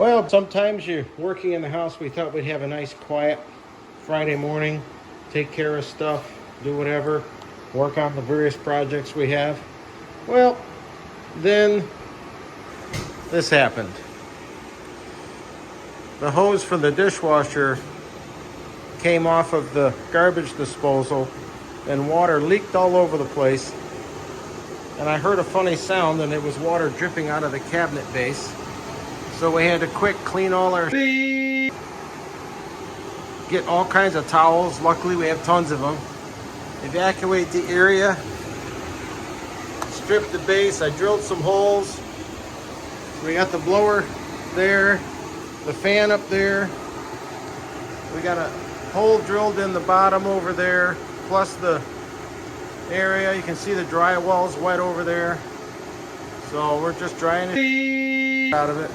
Well, sometimes you're working in the house. We thought we'd have a nice quiet Friday morning, take care of stuff, do whatever, work on the various projects we have. Well, then this happened. The hose for the dishwasher came off of the garbage disposal and water leaked all over the place. And I heard a funny sound and it was water dripping out of the cabinet base. So we had to quick clean all our get all kinds of towels. Luckily we have tons of them. Evacuate the area. Strip the base. I drilled some holes. We got the blower there, the fan up there. We got a hole drilled in the bottom over there, plus the area. You can see the drywall's wet over there. So we're just drying it out of it.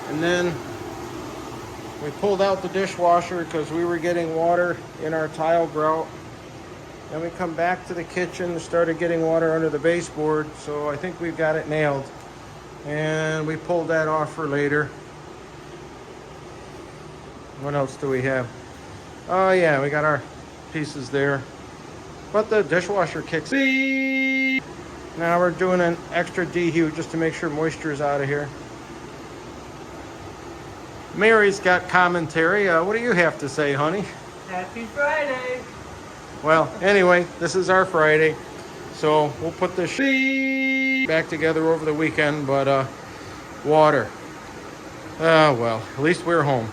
And then we pulled out the dishwasher because we were getting water in our tile grout. Then we come back to the kitchen and started getting water under the baseboard. So I think we've got it nailed. And we pulled that off for later. What else do we have? Oh yeah, we got our pieces there. But the dishwasher kicks in. Now we're doing an extra dehue just to make sure moisture is out of here. Mary's got commentary. What do you have to say, honey? Happy Friday. Well, anyway, this is our Friday. So we'll put this back together over the weekend, but water. Well, at least we're home.